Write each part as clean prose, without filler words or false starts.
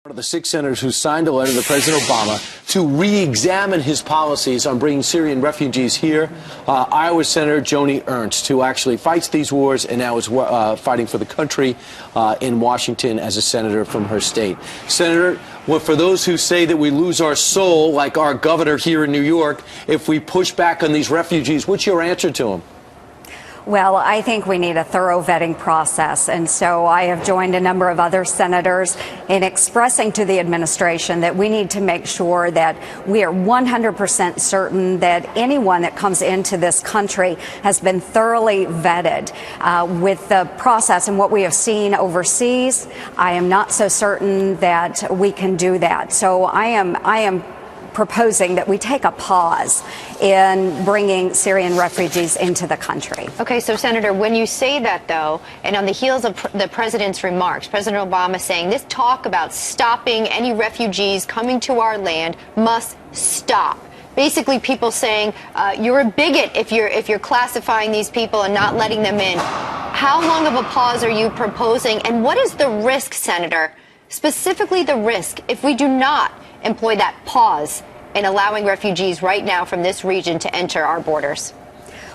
One of the 6 senators who signed a letter to President Obama to re-examine his policies on bringing Syrian refugees here. Iowa Senator Joni Ernst, who actually fights these wars and now is fighting for the country in Washington as a senator from her state. Senator, well, for those who say that we lose our soul, like our governor here in New York, if we push back on these refugees, what's your answer to them? Well, I think we need a thorough vetting process, and so I have joined a number of other senators in expressing to the administration that we need to make sure that we are 100% certain that anyone that comes into this country has been thoroughly vetted. With the process and what we have seen overseas, I am not so certain that we can do that. So I am proposing that we take a pause in bringing Syrian refugees into the country. Okay, so Senator, when you say that, though, and on the heels of the president's remarks, President Obama saying this talk about stopping any refugees coming to our land must stop. Basically, people saying you're a bigot if you're classifying these people and not letting them in. How long of a pause are you proposing, and what is the risk, Senator, specifically the risk if we do not employ that pause in allowing refugees right now from this region to enter our borders?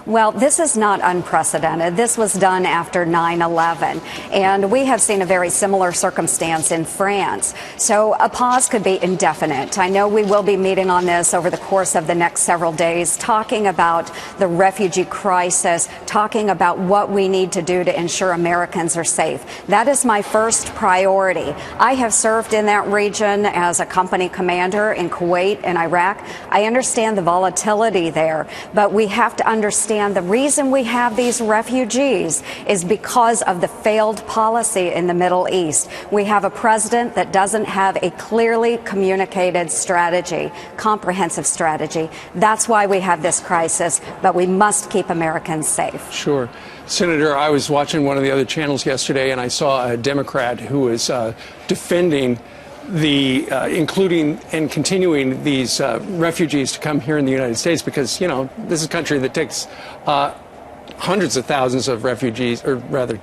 Well, this is not unprecedented. This was done after 9/11, and we have seen a very similar circumstance in France. So a pause could be indefinite. I know we will be meeting on this over the course of the next several days, talking about the refugee crisis, talking about what we need to do to ensure Americans are safe. That is my first priority. I have served in that region as a company commander in Kuwait and Iraq. I understand the volatility there, but we have to understand the reason we have these refugees is because of the failed policy in the Middle East. We have a president that doesn't have a clearly communicated strategy, comprehensive strategy. That's why we have this crisis, but we must keep Americans safe. Sure. Senator, I was watching one of the other channels yesterday, and I saw a Democrat who was defending the including and continuing these refugees to come here in the United States because, you know, this is a country that takes hundreds of thousands of refugees, or rather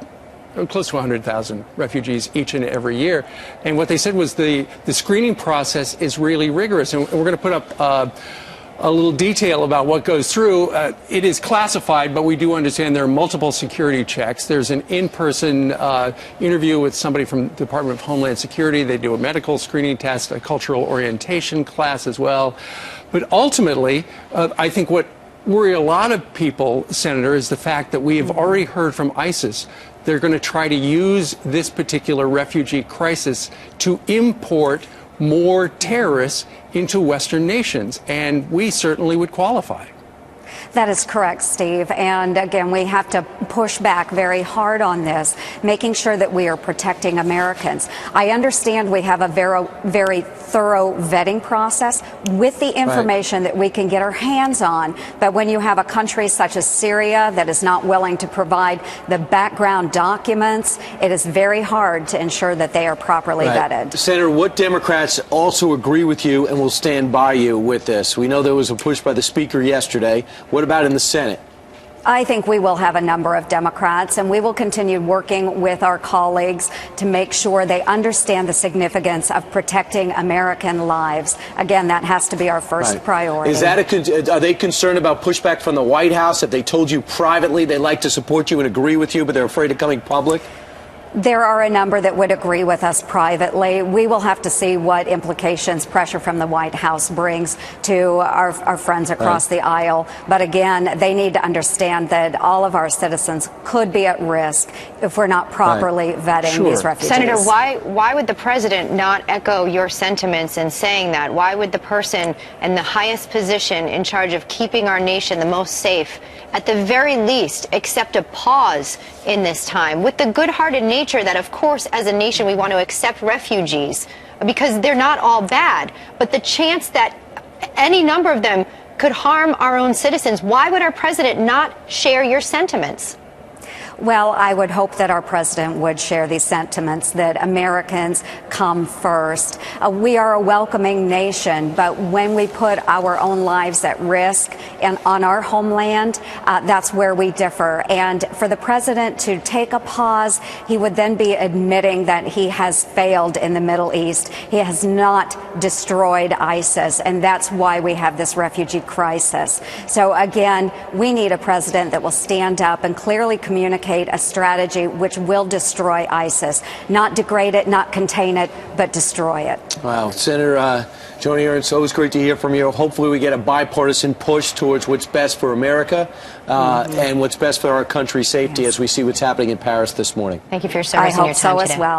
close to 100,000 refugees each and every year. And what they said was the screening process is really rigorous. And we're going to put up a little detail about what goes through. It is classified, but we do understand there are multiple security checks. There's an in-person interview with somebody from the Department of Homeland Security. They do a medical screening test, a cultural orientation class as well. But ultimately, I think what worry a lot of people, Senator, is the fact that we have already heard from ISIS. They're going to try to use this particular refugee crisis to import more terrorists into Western nations, and we certainly would qualify. That is correct, Steve. And again, we have to push back very hard on this, making sure that we are protecting Americans. I understand we have a very thorough vetting process with the information that we can get our hands on. But when you have a country such as Syria that is not willing to provide the background documents, it is very hard to ensure that they are properly vetted. Senator, what Democrats also agree with you and will stand by you with this? We know there was a push by the Speaker yesterday. What about in the Senate? I think we will have a number of Democrats, and we will continue working with our colleagues to make sure they understand the significance of protecting American lives. Again, that has to be our first priority. Is that are they concerned about pushback from the White House? If they told you privately they like to support you and agree with you, but they're afraid of coming public? There are a number that would agree with us privately. We will have to see what implications pressure from the White House brings to our friends across the aisle. But again, they need to understand that all of our citizens could be at risk if we're not properly vetting these refugees. Senator, why would the president not echo your sentiments in saying that? Why would the person in the highest position in charge of keeping our nation the most safe, at the very least, accept a pause in this time with the good-hearted nature that, of course, as a nation, we want to accept refugees because they're not all bad. But the chance that any number of them could harm our own citizens, why would our president not share your sentiments? Well, I would hope that our president would share these sentiments, that Americans come first. We are a welcoming nation, but when we put our own lives at risk and on our homeland, that's where we differ. And for the president to take a pause, he would then be admitting that he has failed in the Middle East. He has not destroyed ISIS, and that's why we have this refugee crisis. So again, we need a president that will stand up and clearly communicate a strategy which will destroy ISIS, not degrade it, not contain it, but destroy it. Wow. Senator Joni Ernst, always great to hear from you. Hopefully we get a bipartisan push towards what's best for America and what's best for our country's safety as we see what's happening in Paris this morning. Thank you for your service and your time today. I hope so as well.